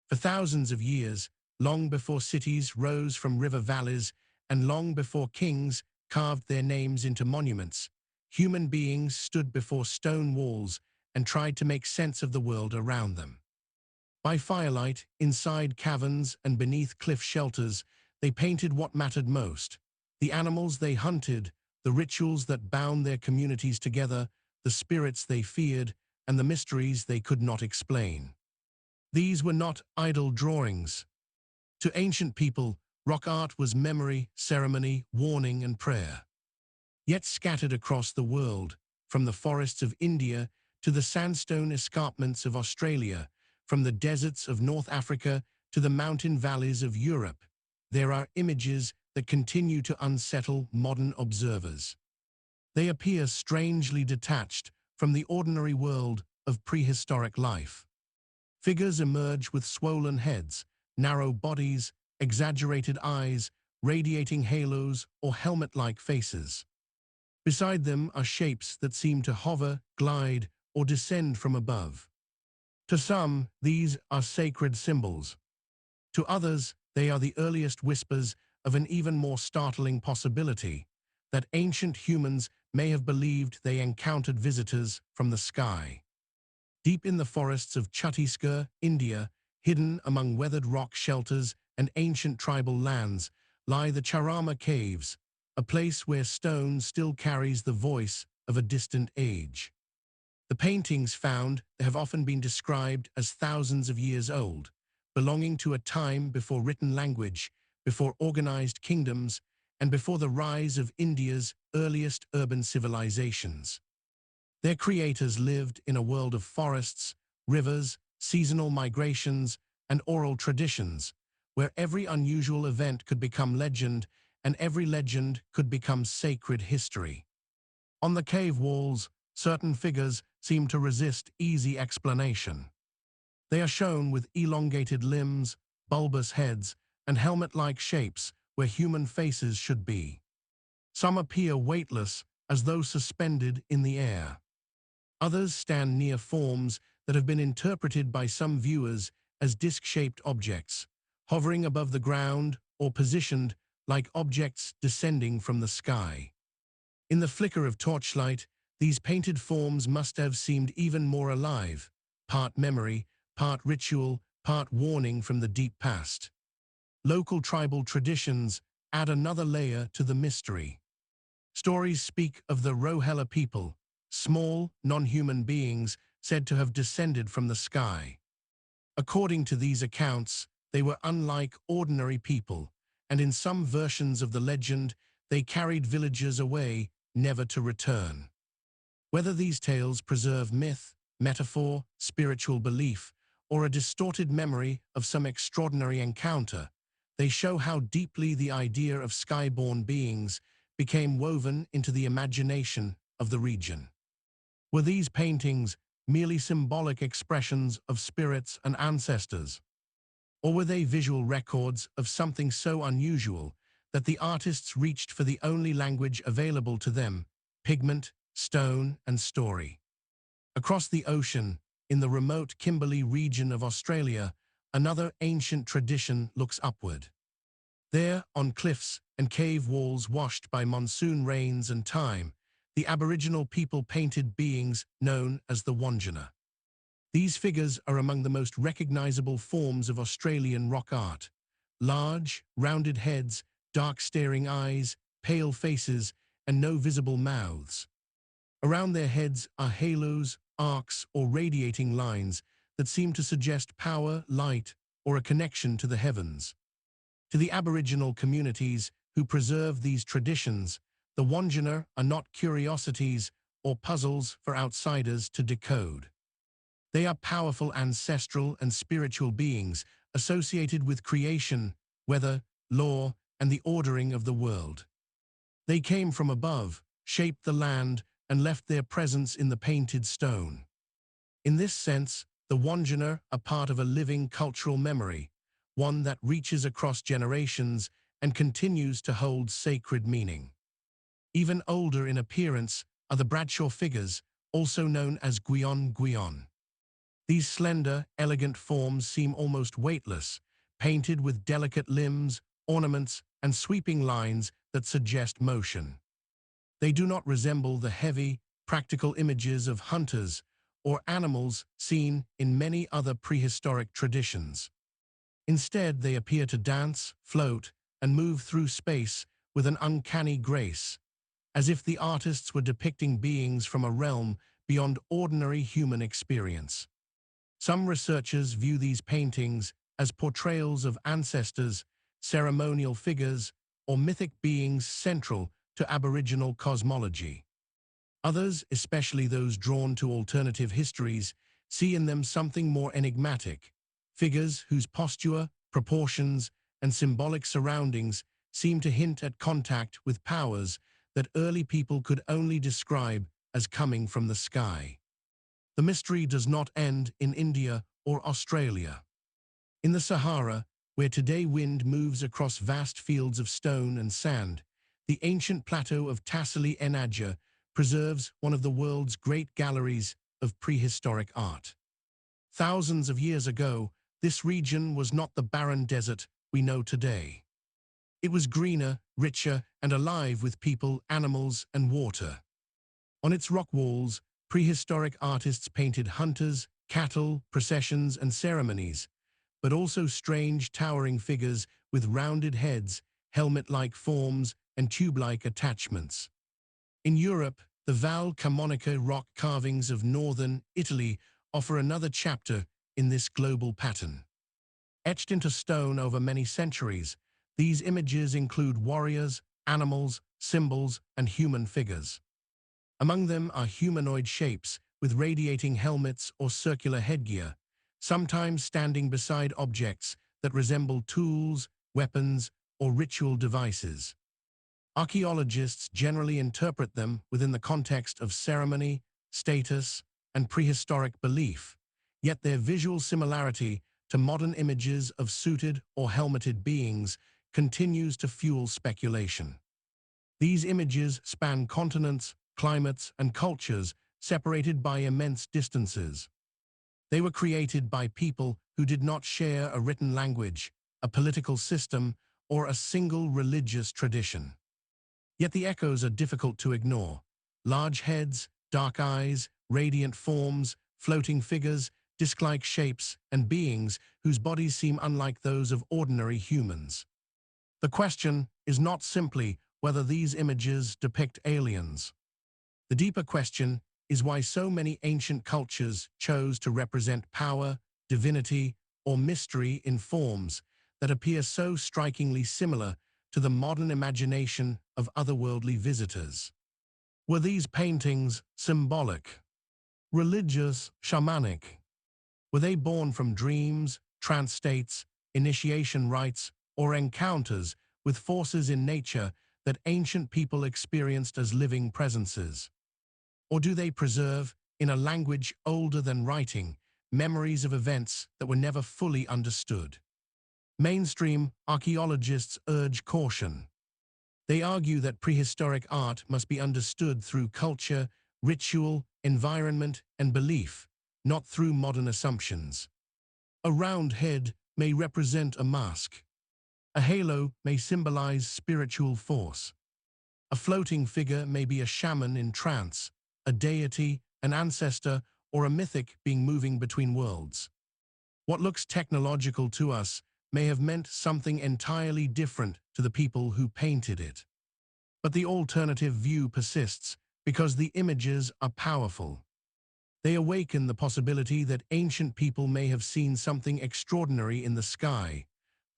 For thousands of years, long before cities rose from river valleys and long before kings carved their names into monuments, human beings stood before stone walls and tried to make sense of the world around them. By firelight, inside caverns and beneath cliff shelters, they painted what mattered most: the animals they hunted, the rituals that bound their communities together, the spirits they feared, and the mysteries they could not explain. These were not idle drawings. To ancient people, rock art was memory, ceremony, warning, and prayer. Yet scattered across the world, from the forests of India to the sandstone escarpments of Australia, from the deserts of North Africa to the mountain valleys of Europe, there are images that continue to unsettle modern observers. They appear strangely detached from the ordinary world of prehistoric life. Figures emerge with swollen heads, narrow bodies, exaggerated eyes, radiating halos or helmet-like faces. Beside them are shapes that seem to hover, glide, or descend from above. To some, these are sacred symbols. To others, they are the earliest whispers of an even more startling possibility: that ancient humans may have believed they encountered visitors from the sky. Deep in the forests of Chhattisgarh, India, hidden among weathered rock shelters and ancient tribal lands, lie the Charama Caves, a place where stone still carries the voice of a distant age. The paintings found have often been described as thousands of years old, belonging to a time before written language, before organized kingdoms, and before the rise of India's earliest urban civilizations. Their creators lived in a world of forests, rivers, seasonal migrations, and oral traditions, where every unusual event could become legend and every legend could become sacred history. On the cave walls, certain figures seem to resist easy explanation. They are shown with elongated limbs, bulbous heads, and helmet-like shapes where human faces should be. Some appear weightless, as though suspended in the air. Others stand near forms that have been interpreted by some viewers as disc-shaped objects, hovering above the ground or positioned like objects descending from the sky. In the flicker of torchlight, these painted forms must have seemed even more alive, part memory, part ritual, part warning from the deep past. Local tribal traditions add another layer to the mystery. Stories speak of the Rohilla people, small, non-human beings said to have descended from the sky. According to these accounts, they were unlike ordinary people, and in some versions of the legend, they carried villagers away, never to return. Whether these tales preserve myth, metaphor, spiritual belief, or a distorted memory of some extraordinary encounter, they show how deeply the idea of skyborne beings became woven into the imagination of the region. Were these paintings merely symbolic expressions of spirits and ancestors? Or were they visual records of something so unusual that the artists reached for the only language available to them: pigment, stone, and story? Across the ocean, in the remote Kimberley region of Australia, another ancient tradition looks upward. There, on cliffs and cave walls washed by monsoon rains and time, the Aboriginal people painted beings known as the Wandjina. These figures are among the most recognizable forms of Australian rock art: large, rounded heads, dark staring eyes, pale faces, and no visible mouths. Around their heads are halos, arcs, or radiating lines that seem to suggest power, light, or a connection to the heavens. To the Aboriginal communities who preserve these traditions, the Wandjina are not curiosities or puzzles for outsiders to decode. They are powerful ancestral and spiritual beings associated with creation, weather, law, and the ordering of the world. They came from above, shaped the land, and left their presence in the painted stone. In this sense, the Wandjina are part of a living cultural memory, one that reaches across generations and continues to hold sacred meaning. Even older in appearance are the Bradshaw figures, also known as Gwion Gwion. These slender, elegant forms seem almost weightless, painted with delicate limbs, ornaments, and sweeping lines that suggest motion. They do not resemble the heavy, practical images of hunters or animals seen in many other prehistoric traditions. Instead, they appear to dance, float, and move through space with an uncanny grace, as if the artists were depicting beings from a realm beyond ordinary human experience. Some researchers view these paintings as portrayals of ancestors, ceremonial figures, or mythic beings central to Aboriginal cosmology. Others, especially those drawn to alternative histories, see in them something more enigmatic, figures whose posture, proportions, and symbolic surroundings seem to hint at contact with powers that early people could only describe as coming from the sky. The mystery does not end in India or Australia. In the Sahara, where today wind moves across vast fields of stone and sand, the ancient plateau of Tassili Enaja preserves one of the world's great galleries of prehistoric art. Thousands of years ago, this region was not the barren desert we know today. It was greener, richer, and alive with people, animals, and water. On its rock walls, prehistoric artists painted hunters, cattle, processions, and ceremonies, but also strange towering figures with rounded heads, helmet-like forms, and tube-like attachments. In Europe, the Val Camonica rock carvings of northern Italy offer another chapter in this global pattern. Etched into stone over many centuries, these images include warriors, animals, symbols, and human figures. Among them are humanoid shapes with radiating helmets or circular headgear, sometimes standing beside objects that resemble tools, weapons, or ritual devices. Archaeologists generally interpret them within the context of ceremony, status, and prehistoric belief, yet their visual similarity to modern images of suited or helmeted beings continues to fuel speculation. These images span continents, climates, and cultures separated by immense distances. They were created by people who did not share a written language, a political system, or a single religious tradition. Yet the echoes are difficult to ignore. Large heads, dark eyes, radiant forms, floating figures, disc-like shapes, and beings whose bodies seem unlike those of ordinary humans. The question is not simply whether these images depict aliens. The deeper question is why so many ancient cultures chose to represent power, divinity, or mystery in forms that appear so strikingly similar to the modern imagination of otherworldly visitors. Were these paintings symbolic, religious, shamanic? Were they born from dreams, trance states, initiation rites, or encounters with forces in nature that ancient people experienced as living presences? Or do they preserve, in a language older than writing, memories of events that were never fully understood? Mainstream archaeologists urge caution. They argue that prehistoric art must be understood through culture, ritual, environment, and belief, not through modern assumptions. A round head may represent a mask. A halo may symbolize spiritual force. A floating figure may be a shaman in trance, a deity, an ancestor, or a mythic being moving between worlds. What looks technological to us may have meant something entirely different to the people who painted it. But the alternative view persists because the images are powerful. They awaken the possibility that ancient people may have seen something extraordinary in the sky,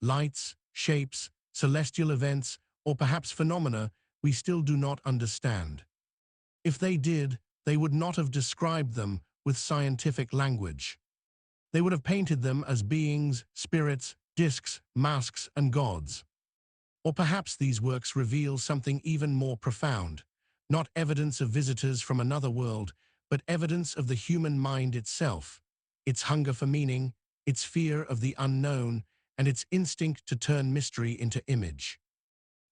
lights, shapes, celestial events, or perhaps phenomena we still do not understand. If they did, they would not have described them with scientific language. They would have painted them as beings, spirits, discs, masks, and gods. Or perhaps these works reveal something even more profound, not evidence of visitors from another world, but evidence of the human mind itself, its hunger for meaning, its fear of the unknown, and its instinct to turn mystery into image.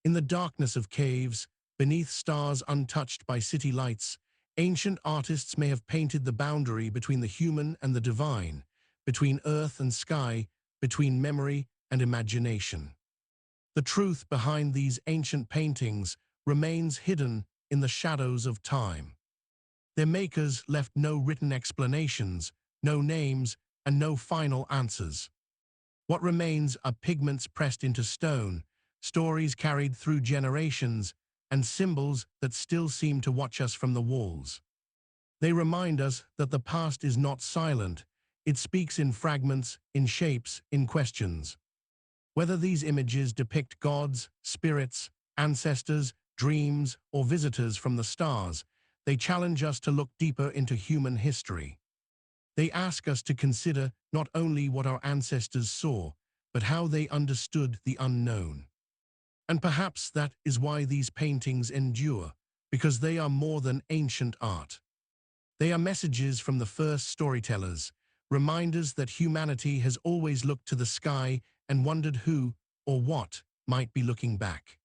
In the darkness of caves, beneath stars untouched by city lights, Ancient artists may have painted the boundary between the human and the divine, between earth and sky, between memory and imagination. The truth behind these ancient paintings remains hidden in the shadows of time. Their makers left no written explanations, no names, and no final answers. What remains are pigments pressed into stone, stories carried through generations, and symbols that still seem to watch us from the walls. They remind us that the past is not silent. It speaks in fragments, in shapes, in questions. Whether these images depict gods, spirits, ancestors, dreams, or visitors from the stars, they challenge us to look deeper into human history. They ask us to consider not only what our ancestors saw, but how they understood the unknown. And perhaps that is why these paintings endure, because they are more than ancient art. They are messages from the first storytellers, reminders that humanity has always looked to the sky and wondered who or what might be looking back.